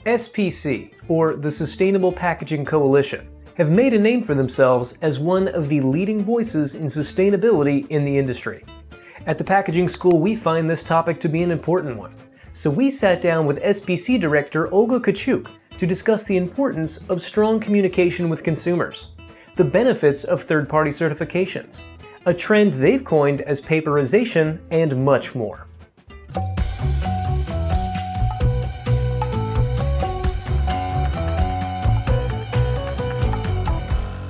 SPC, or the Sustainable Packaging Coalition, have made a name for themselves as one of the leading voices in sustainability in the industry. At the Packaging School, we find this topic to be an important one. So we sat down with SPC Director Olga Kachook to discuss the importance of strong communication with consumers, the benefits of third-party certifications, a trend they've coined as paperization, and much more.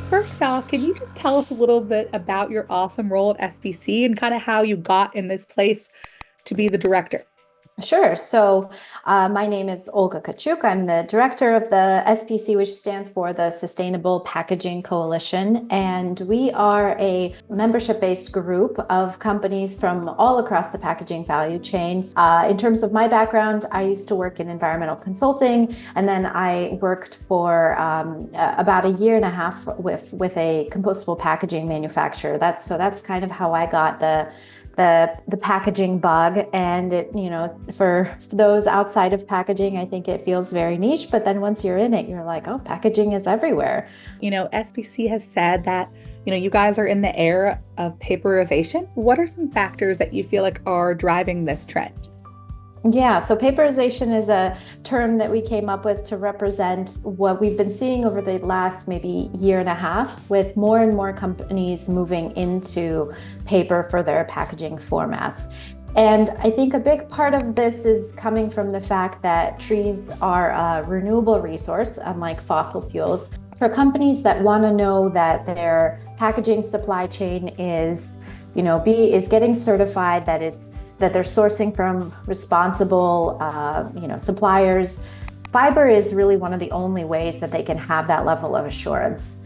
First off, can you just tell us a little bit about your awesome role at SPC and kind of how you got in this place to be the director? Sure. So my name is Olga Kachook. I'm the director of the SPC, which stands for the Sustainable Packaging Coalition. And we are a membership-based group of companies from all across the packaging value chains. In terms of my background, I used to work in environmental consulting, and then I worked for about a year and a half with a compostable packaging manufacturer. That's kind of how I got the packaging bug. And it, for those outside of packaging, I think it feels very niche, but then once you're in it, you're like, oh, packaging is everywhere. SPC has said that, you guys are in the era of paperization. What are some factors that you feel like are driving this trend? Yeah, so paperization is a term that we came up with to represent what we've been seeing over the last maybe year and a half, with more and more companies moving into paper for their packaging formats. And I think a big part of this is coming from the fact that trees are a renewable resource, unlike fossil fuels. For companies that want to know that their packaging supply chain is getting certified, that they're sourcing from responsible, suppliers. Fiber is really one of the only ways that they can have that level of assurance.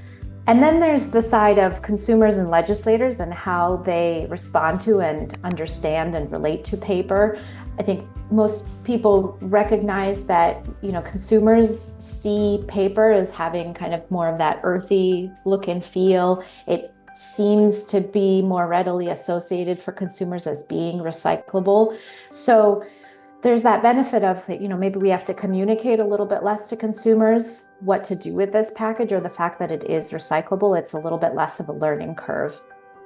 And then there's the side of consumers and legislators and how they respond to and understand and relate to paper. I think most people recognize that, consumers see paper as having kind of more of that earthy look and feel. It seems to be more readily associated for consumers as being recyclable. So there's that benefit of, maybe we have to communicate a little bit less to consumers what to do with this package, or the fact that it is recyclable. It's a little bit less of a learning curve.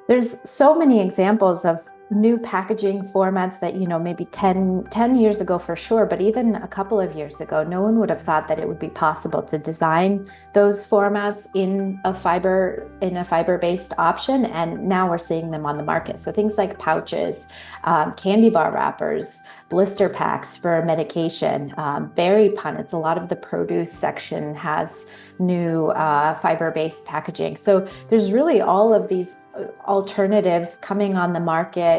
There's so many examples of new packaging formats that, maybe 10 years ago for sure, but even a couple of years ago, no one would have thought that it would be possible to design those formats in a fiber-based option. And now we're seeing them on the market. So things like pouches, candy bar wrappers, blister packs for medication, berry punnets. A lot of the produce section has new fiber-based packaging. So there's really all of these alternatives coming on the market.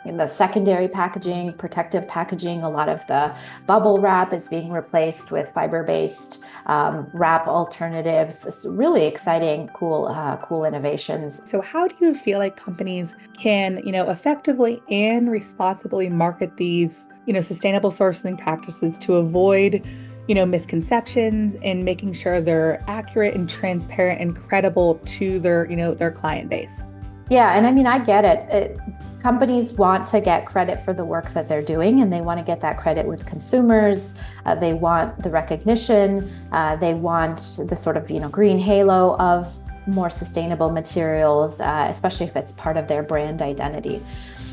In the secondary packaging, protective packaging, a lot of the bubble wrap is being replaced with fiber-based wrap alternatives. It's really exciting, cool innovations. So how do you feel like companies can, effectively and responsibly market these, sustainable sourcing practices to avoid, misconceptions, and making sure they're accurate and transparent and credible to their client base? Yeah, and I get it. Companies want to get credit for the work that they're doing, and they want to get that credit with consumers. They want the recognition. They want the sort of, green halo of more sustainable materials, especially if it's part of their brand identity.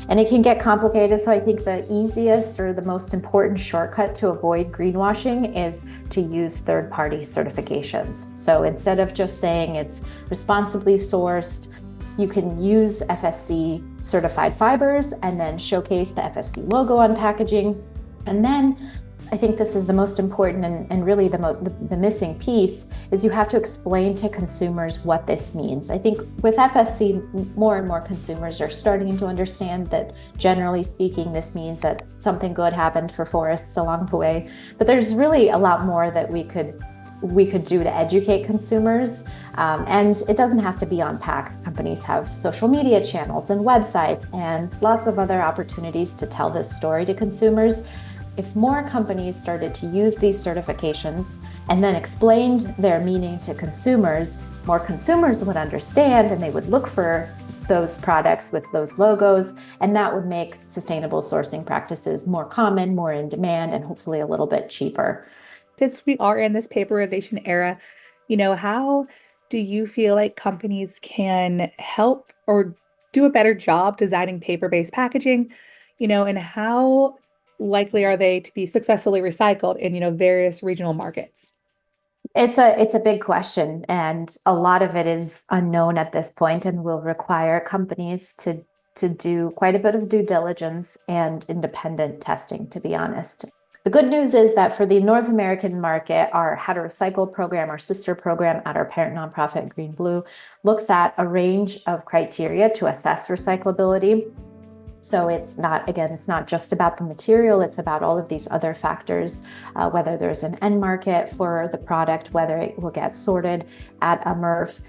And it can get complicated. So I think the easiest or the most important shortcut to avoid greenwashing is to use third-party certifications. So instead of just saying it's responsibly sourced, you can use FSC certified fibers and then showcase the FSC logo on packaging. And then I think this is the most important and really the missing piece is you have to explain to consumers what this means. I think with FSC, more and more consumers are starting to understand that generally speaking, this means that something good happened for forests along the way. But there's really a lot more that we could do to educate consumers. And it doesn't have to be on pack. Companies have social media channels and websites and lots of other opportunities to tell this story to consumers. If more companies started to use these certifications and then explained their meaning to consumers, more consumers would understand and they would look for those products with those logos, and that would make sustainable sourcing practices more common, more in demand, and hopefully a little bit cheaper. since we are in this paperization era, how do you feel like companies can help or do a better job designing paper-based packaging, and how likely are they to be successfully recycled in, various regional markets? It's a big question, and a lot of it is unknown at this point and will require companies to do quite a bit of due diligence and independent testing, to be honest. The good news is that for the North American market, our How to Recycle program, our sister program at our parent nonprofit Green Blue, looks at a range of criteria to assess recyclability. So it's not just about the material, it's about all of these other factors, whether there's an end market for the product, whether it will get sorted at a MRF.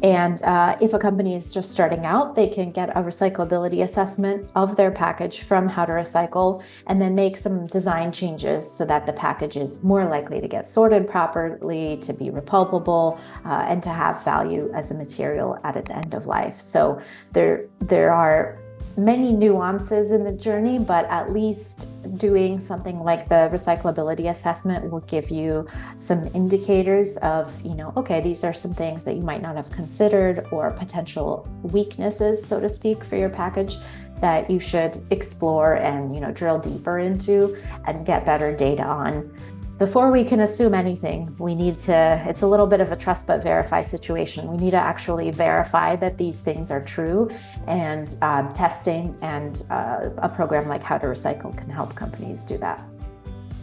And if a company is just starting out, they can get a recyclability assessment of their package from How to Recycle, and then make some design changes so that the package is more likely to get sorted properly, to be repulpable, and to have value as a material at its end of life. So there are many nuances in the journey, but at least doing something like the recyclability assessment will give you some indicators of, okay, these are some things that you might not have considered, or potential weaknesses, so to speak, for your package that you should explore and, drill deeper into and get better data on. Before we can assume anything, it's a little bit of a trust but verify situation. We need to actually verify that these things are true, and testing and a program like How to Recycle can help companies do that.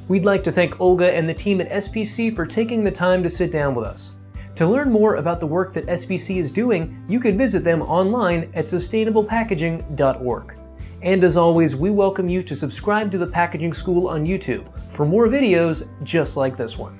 We'd like to thank Olga and the team at SPC for taking the time to sit down with us. To learn more about the work that SPC is doing, you can visit them online at sustainablepackaging.org. And as always, we welcome you to subscribe to the Packaging School on YouTube for more videos just like this one.